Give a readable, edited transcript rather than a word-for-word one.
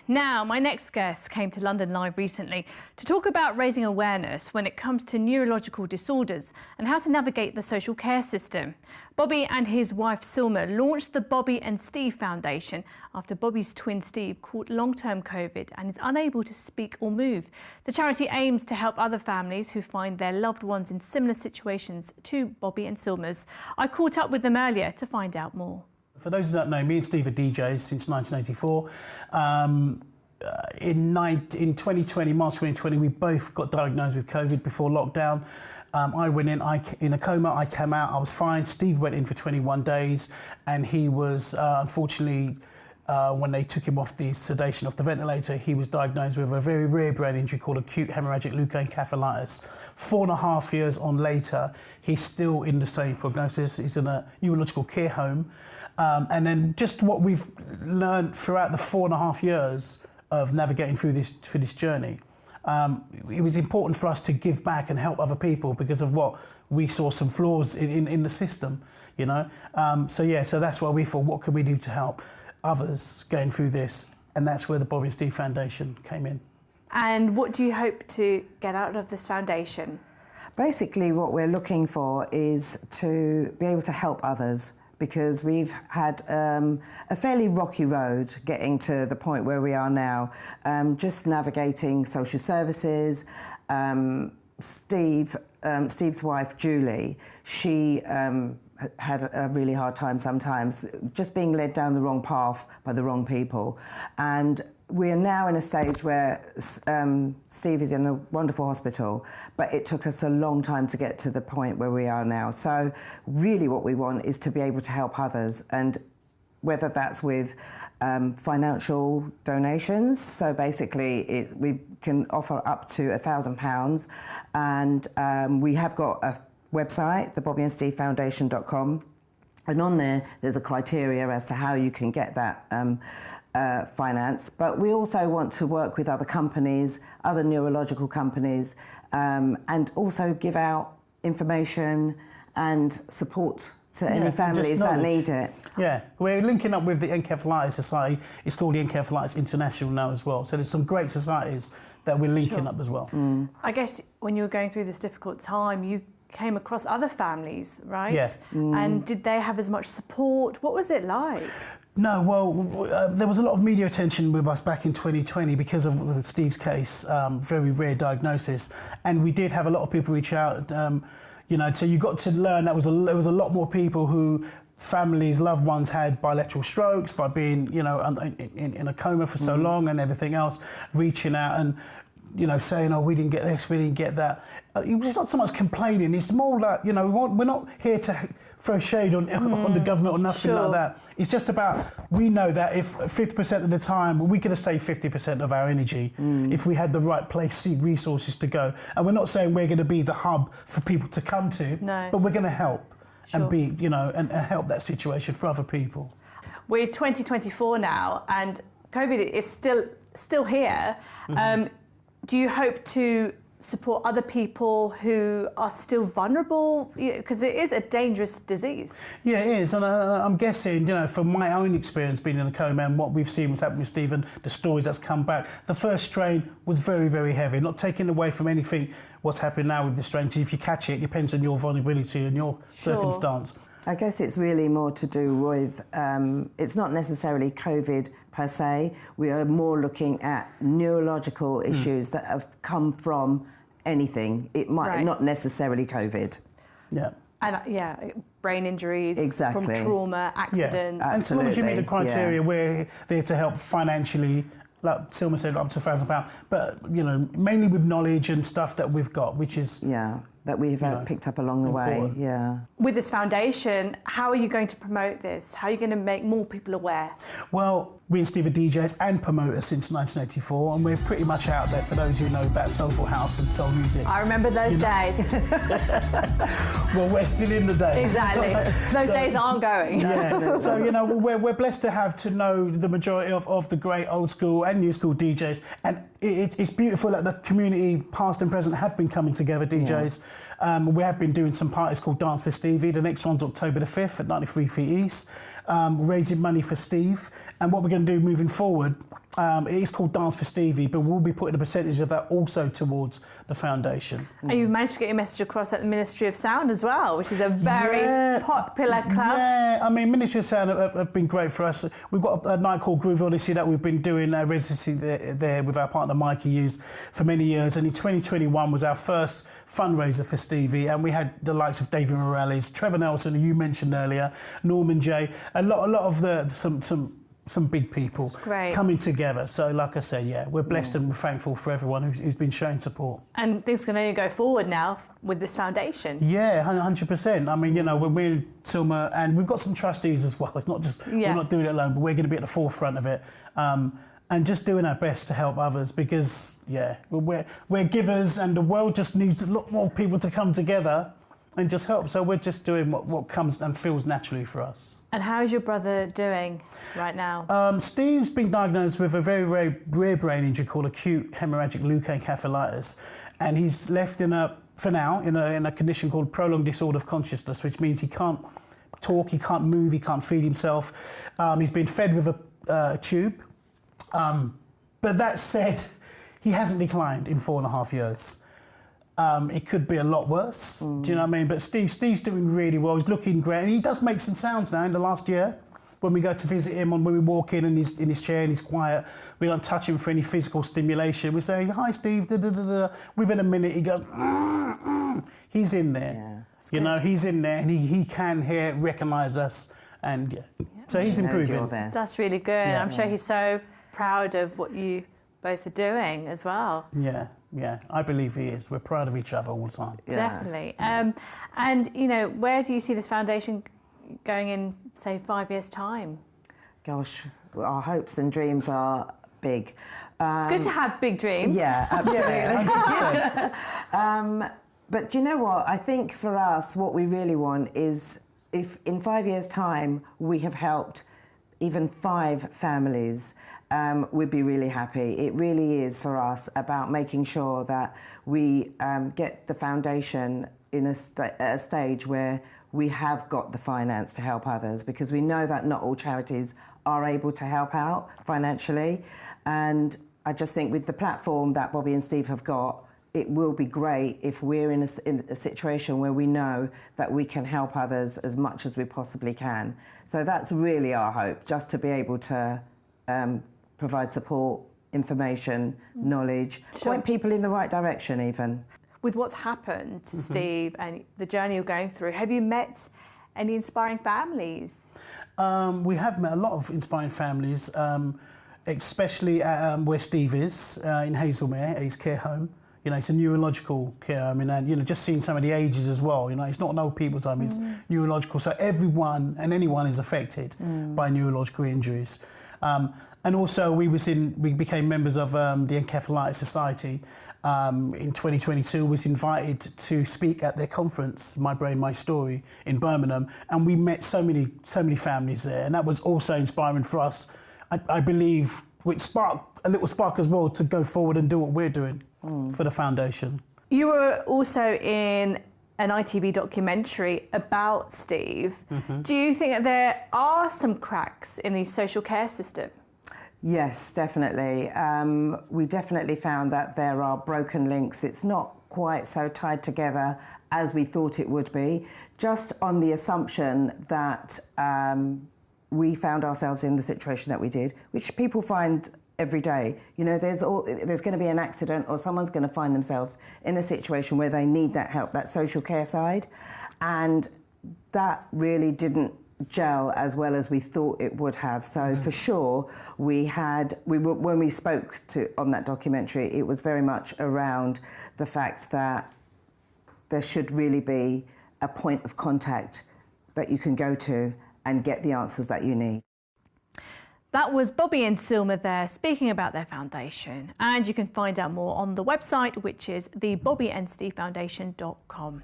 Now, my next guest came to London Live recently to talk about raising awareness when it comes to neurological disorders and how to navigate the social care system. Bobby and his wife Sylma launched the Bobby and Steve Foundation after Bobby's twin Steve caught long-term COVID and is unable to speak or move. The charity aims to help other families who find their loved ones in similar situations to Bobby and Sylma's. I caught up with them earlier to find out more. For those who don't know, me and Steve are DJs since 1984. In 2020, March 2020, we both got diagnosed with COVID before lockdown. I went in a coma, I came out, I was fine. Steve went in for 21 days and he was, unfortunately, when they took him off the sedation, off the ventilator, he was diagnosed with a very rare brain injury called Acute Hemorrhagic Leukoencephalitis. 4.5 years on later, he's still in the same prognosis. He's in a neurological care home. And then just what we've learned throughout the 4.5 years of navigating through this journey, it was important for us to give back and help other people because of what we saw some flaws in the system, you know. So that's why we thought, what can we do to help others going through this? And that's where the Bobby and Steve Foundation came in. And what do you hope to get out of this foundation? Basically, what we're looking for is to be able to help others, because we've had a fairly rocky road getting to the point where we are now, just navigating social services. Steve's wife, Julie, she had a really hard time sometimes, just being led down the wrong path by the wrong people. And we are now in a stage where Steve is in a wonderful hospital, but it took us a long time to get to the point where we are now. So really what we want is to be able to help others, and whether that's with financial donations. So basically we can offer up to £1,000, and we have got a website, thebobbyandstevefoundation.com, and on there's a criteria as to how you can get that finance. But we also want to work with other companies, other neurological companies, and also give out information and support to any families that need it. Yeah, we're linking up with the Encephalitis Society. It's called the Encephalitis International now as well. So there's some great societies that we're linking up as well. I guess when you were going through this difficult time, you came across other families, right? Yeah. And did they have as much support? What was it like? No, well, there was a lot of media attention with us back in 2020 because of Steve's case, very rare diagnosis, and we did have a lot of people reach out. You know, so you got to learn that there was a lot more people who families, loved ones had bilateral strokes by being, you know, in a coma for so long and everything else, reaching out and, you know, saying, oh, we didn't get this, we didn't get that. It's not so much complaining, it's more like, you know, we're not here to throw shade on the government or nothing like that. It's just about, we know that if 50% of the time, we could have saved 50% of our energy if we had the right place, resources to go. And we're not saying we're going to be the hub for people to come to, but we're going to help and be, you know, and help that situation for other people. We're 2024 now, and COVID is still here. Do you hope to support other people who are still vulnerable? Because it is a dangerous disease. Yeah, it is. And I'm guessing, you know, from my own experience being in a coma and what we've seen what's happened with Stephen, the stories that's come back, the first strain was very, very heavy. Not taking away from anything what's happening now with the strain. If you catch it depends on your vulnerability and your circumstance. I guess it's really more to do with, it's not necessarily COVID per se. We are more looking at neurological issues that have come from anything. It might not necessarily COVID. Yeah. And brain injuries from trauma, accidents. And as long as you meet the criteria, we're there to help financially. Like Sylma said, up to £1,000, but you know, mainly with knowledge and stuff that we've got, which is that we've picked up along the way. Yeah. With this foundation, how are you going to promote this? How are you going to make more people aware? Well, we and Steve are DJs and promoters since 1984, and we're pretty much out there for those who know about soulful house and soul music. I remember those days. Well, we're still in the days. Exactly. Those days aren't going. Yeah. So, you know, we're blessed to know the majority of the great old school and new school DJs, and it's beautiful that the community, past and present, have been coming together, DJs. We have been doing some parties called Dance for Stevie. The next one's October the 5th at 93 Feet East, raising money for Steve. And what we're going to do moving forward It is called Dance for Stevie, but we'll be putting a percentage of that also towards the foundation. And you've managed to get your message across at the Ministry of Sound as well, which is a very popular club. Yeah, I mean, Ministry of Sound have been great for us. We've got a night called Groove Odyssey that we've been doing a residency there with our partner Mikey Hughes for many years. And in 2021 was our first fundraiser for Stevie, and we had the likes of David Morales, Trevor Nelson, who you mentioned earlier, Norman J, a lot of some big people coming together. So like I said, yeah, we're blessed and we're thankful for everyone who's been showing support. And things can only go forward now with this foundation. Yeah, 100%. I mean, you know, when we're Sylma, and we've got some trustees as well. It's not just, we're not doing it alone, but we're going to be at the forefront of it. And just doing our best to help others because, yeah, we're givers and the world just needs a lot more people to come together and just help. So we're just doing what comes and feels naturally for us. And how is your brother doing right now? Steve's been diagnosed with a very, very rare brain injury called Acute Hemorrhagic Leukoencephalitis. And he's left for now, in a condition called prolonged disorder of consciousness, which means he can't talk, he can't move, he can't feed himself. He's been fed with a tube. But that said, he hasn't declined in 4.5 years. It could be a lot worse, do you know what I mean? But Steve's doing really well. He's looking great. And he does make some sounds now in the last year. When we go to visit him, when we walk in and he's in his chair and he's quiet, we don't touch him for any physical stimulation. We say, "Hi, Steve," da, da, da, da. Within a minute, he goes, he's in there. Yeah, you know, he's in there and he can recognise us. And so he's improving. That's really good. Yeah. I'm sure he's so proud of what you both are doing as well. Yeah, I believe he is. We're proud of each other all the time. Definitely. And, you know, where do you see this foundation going in, say, 5 years' time? Gosh, our hopes and dreams are big. It's good to have big dreams. Yeah, absolutely. But do you know what? I think for us, what we really want is if in 5 years' time we have helped even 5 families, we'd be really happy. It really is for us about making sure that we get the foundation in a stage where we have got the finance to help others, because we know that not all charities are able to help out financially. And I just think with the platform that Bobby and Steve have got, it will be great if we're in a situation where we know that we can help others as much as we possibly can. So that's really our hope, just to be able to provide support, information, knowledge, point people in the right direction even. With what's happened, Steve, and the journey you're going through, have you met any inspiring families? We have met a lot of inspiring families, especially where Steve is, in Hazelmere, at his care home. You know, it's a neurological care home, and you know, just seeing some of the ages as well. You know, it's not an old people's home; it's neurological. So everyone and anyone is affected by neurological injuries. And also, we became members of the Encephalitis Society. In 2022, was invited to speak at their conference, My Brain, My Story, in Birmingham, and we met so many families there, and that was also inspiring for us. I believe which sparked a little spark as well to go forward and do what we're doing for the foundation. You were also in an ITV documentary about Steve. Do you think that there are some cracks in the social care system? Yes, definitely. We definitely found that there are broken links. It's not quite so tied together as we thought it would be, just on the assumption that we found ourselves in the situation that we did, which people find every day. You know, there's going to be an accident or someone's going to find themselves in a situation where they need that help, that social care side. And that really didn't gel as well as we thought it would have. So for sure, when we spoke on that documentary, it was very much around the fact that there should really be a point of contact that you can go to and get the answers that you need. That was Bobby and Sylma there speaking about their foundation, and you can find out more on the website, which is thebobbyandstevefoundation.com.